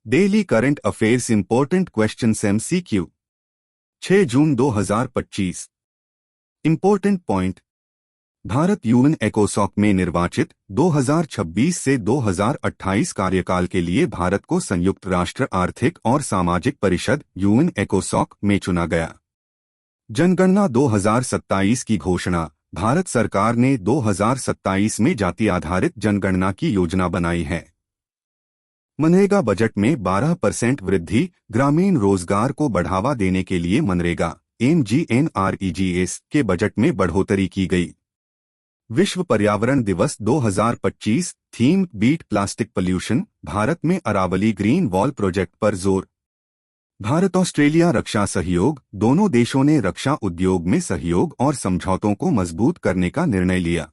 Daily current affairs important questions MCQ 6 June 2025। Important point. Bharat UN एकोसॉक में निर्वाचित 2026 से 2028 कार्यकाल के लिए भारत को संयुक्त राष्ट्र आर्थिक और सामाजिक परिषद यूएन एकोसॉक में चुना गया। जनगणना 2027 की घोषणा। भारत सरकार ने 2027 में जाति आधारित जनगणना की योजना बनाई है। मनरेगा बजट में 12% वृद्धि। ग्रामीण रोजगार को बढ़ावा देने के लिए मनरेगा MGNREGS के बजट में बढ़ोतरी की गई। विश्व पर्यावरण दिवस 2025 theme beat plastic pollution. Bharat में अरावली ग्रीन वॉल प्रोजेक्ट पर जोर। भारत ऑस्ट्रेलिया रक्षा सहयोग। दोनों देशों ने रक्षा उद्योग में सहयोग और समझौतों को मजबूत करने का निर्णय लिया।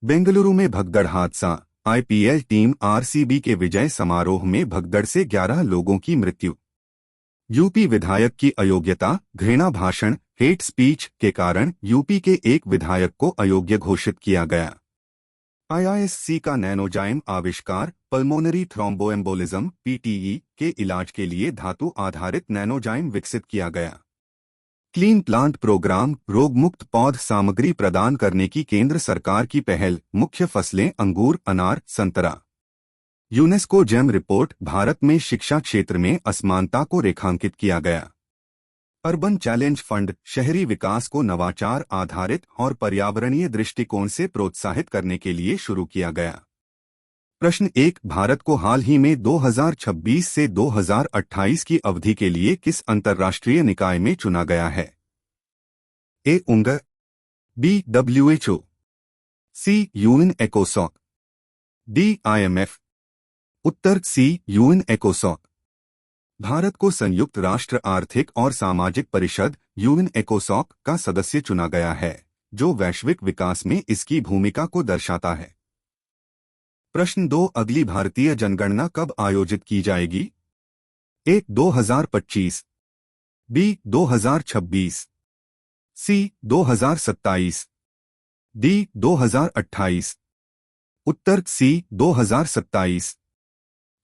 बेंगलुरु में भगदड़ हादसा। IPL टीम RCB के विजय समारोह में भगदड़ से 11 लोगों की मृत्यु। यूपी विधायक की अयोग्यता। घृणा भाषण हेट स्पीच के कारण यूपी के एक विधायक को अयोग्य घोषित किया गया। IISc का नैनोजाइम आविष्कार। पल्मोनरी थ्रोम्बोएम्बोलिज्म PTE के इलाज के लिए धातु आधारित नैनोजाइम विकसित किया गया। Clean plant programme. रोगमुक्त पौध सामग्री प्रदान करने की केंद्र सरकार की पहल। मुख्य फसलें अंगूर, अनार, संतरा। UNESCO GeM report. भारत में शिक्षा क्षेत्र में असमानता को रेखांकित किया गया। Urban challenge fund. शहरी विकास को नवाचार आधारित और पर्यावरणीय दृष्टिकोण से प्रोत्साहित करने के लिए शुरू किया गया। प्रश्न 1। भारत को हाल ही में 2026 से 2028 की अवधि के लिए किस अंतर्राष्ट्रीय निकाय में चुना गया है? A. UNGA, B. WHO, C. UN एकोसॉक, D. IMF। उत्तर C. यूएन एकोसॉक। भारत को संयुक्त राष्ट्र आर्थिक और सामाजिक परिषद यूएन एकोसॉक का सदस्य चुना गया है, जो वैश्विक विकास में इसकी भूमिका को दर्शाता है। प्रश्न 2। अगली भारतीय जनगणना कब आयोजित की जाएगी? A. 2025, B. 2026, C. 2027, D. 2028। Uttar C. 2027।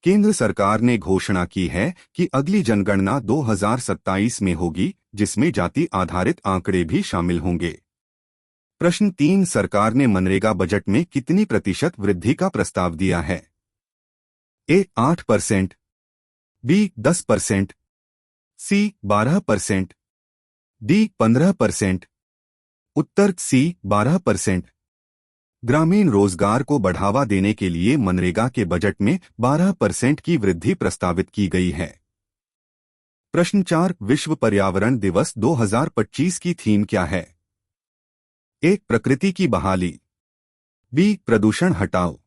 केंद्र सरकार ने घोषणा की है कि अगली जनगणना 2027 में होगी, जिसमें जाति आधारित आंकड़े भी शामिल होंगे। प्रश्न 3। सरकार ने मनरेगा बजट में कितनी प्रतिशत वृद्धि का प्रस्ताव दिया है? A. 8%, B. 10%, C. 12%, D. 15%। Uttar C. 12%। ग्रामीण रोजगार को बढ़ावा देने के लिए मनरेगा के बजट में 12% की वृद्धि प्रस्तावित की गई है। प्रश्न 4। विश्व पर्यावरण दिवस 2025 की थीम क्या है? A. प्रकृति की बहाली, B. प्रदूषण हटाओ,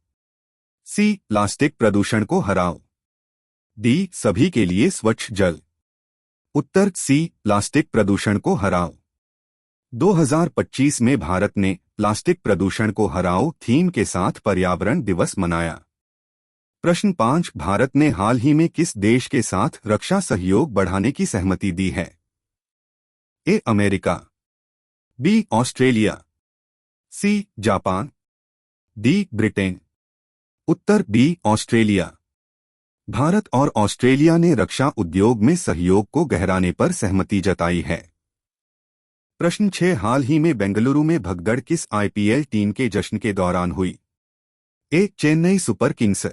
C. प्लास्टिक प्रदूषण को हराओ, D. सभी के लिए स्वच्छ जल। उत्तर C. प्लास्टिक प्रदूषण को हराओ। 2025 में भारत ने प्लास्टिक प्रदूषण को हराओ थीम के साथ पर्यावरण दिवस मनाया। प्रश्न 5। भारत ने हाल ही में किस देश के साथ रक्षा सहयोग बढ़ाने की सहमति दी है? A. America, B. Australia, C. Japan, D. Britain. Uttar B. Australia. Bharat और ऑस्ट्रेलिया ने रक्षा उद्योग में सहयोग को गहराने पर सहमति जताई है। प्रश्न 6। हाल ही में बेंगलुरु में भगदड़ किस IPL टीम के जश्न के दौरान हुई? A. Chennai super Kings,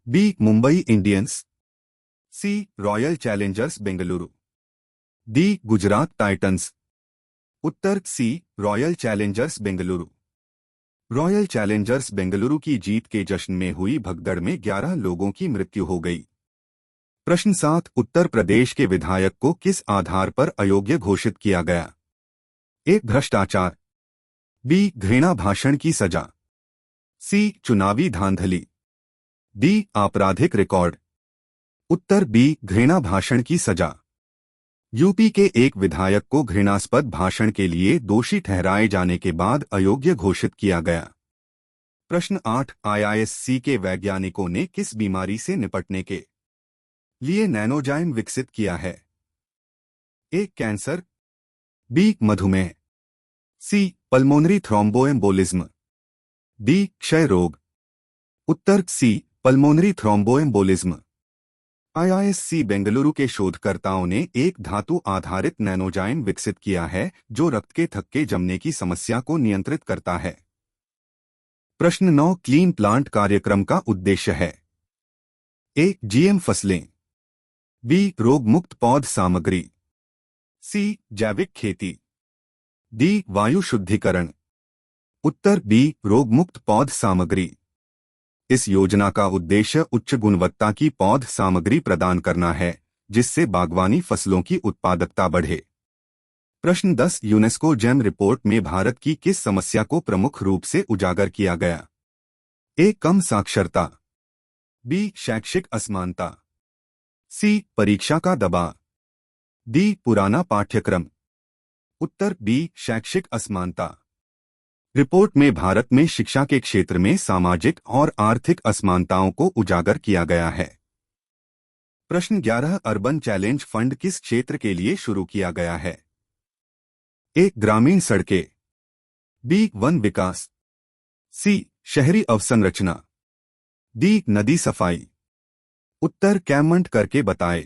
B. Mumbai Indians, C. Royal Challengers Bengaluru, D. Gujarat Titans. Uttar C. Royal Challengers Bengaluru. Royal Challengers Bengaluru की जीत के जश्न में हुई भगदड़ में 11 लोगों की मृत्यु हो गई। प्रश्न 7। उत्तर प्रदेश के विधायक को किस आधार पर अयोग्य घोषित किया गया? A. भ्रष्टाचार, B. घृणा भाषण की सजा, C. चुनावी धांधली, D. आपराधिक रिकॉर्ड। उत्तर B. घृणा भाषण की सजा। यूपी के एक विधायक को घृणास्पद भाषण के लिए दोषी ठहराए जाने के बाद अयोग्य घोषित किया गया। प्रश्न 8। IISc के वैज्ञानिकों ने किस बीमारी से निपटने के लिए नैनोजाइम विकसित किया है? A. Cancer, B. मधुमेह, C. Pulmonary thromboembolism, D. क्षय रोग। उत्तर C. Pulmonary thromboembolism. IISc Bengaluru के शोधकर्ताओं ने एक धातु आधारित नैनोजाइम विकसित किया है जो रक्त के थक्के जमने की समस्या को नियंत्रित करता है। प्रश्न 9 क्लीन प्लांट कार्यक्रम का उद्देश्य है। ए जीएम फसलें, बी रोग मुक्त पौध सामग्री, सी जैविक खेती, डी वायु शुद्धिकरण। उत्तर बी रोग मुक्त पौध सामग्री। इस योजना का उद्देश्य उच्च गुणवत्ता की पौध सामग्री प्रदान करना है जिससे बागवानी फसलों की उत्पादकता बढ़े। प्रश्न 10 यूनेस्को जेम रिपोर्ट में भारत की किस समस्या को प्रमुख रूप से उजागर किया गया। ए कम साक्षरता, बी शैक्षिक असमानता, सी परीक्षा का दबाव, डी पुराना पाठ्यक्रम। उत्तर बी शैक्षिक असमानता। रिपोर्ट में भारत में शिक्षा के क्षेत्र में सामाजिक और आर्थिक असमानताओं को उजागर किया गया है। प्रश्न 11 अर्बन चैलेंज फंड किस क्षेत्र के लिए शुरू किया गया है। ए ग्रामीण सड़कें, बी वन विकास, सी शहरी अवसंरचना, डी नदी सफाई। उत्तर कैमंट करके बताएं।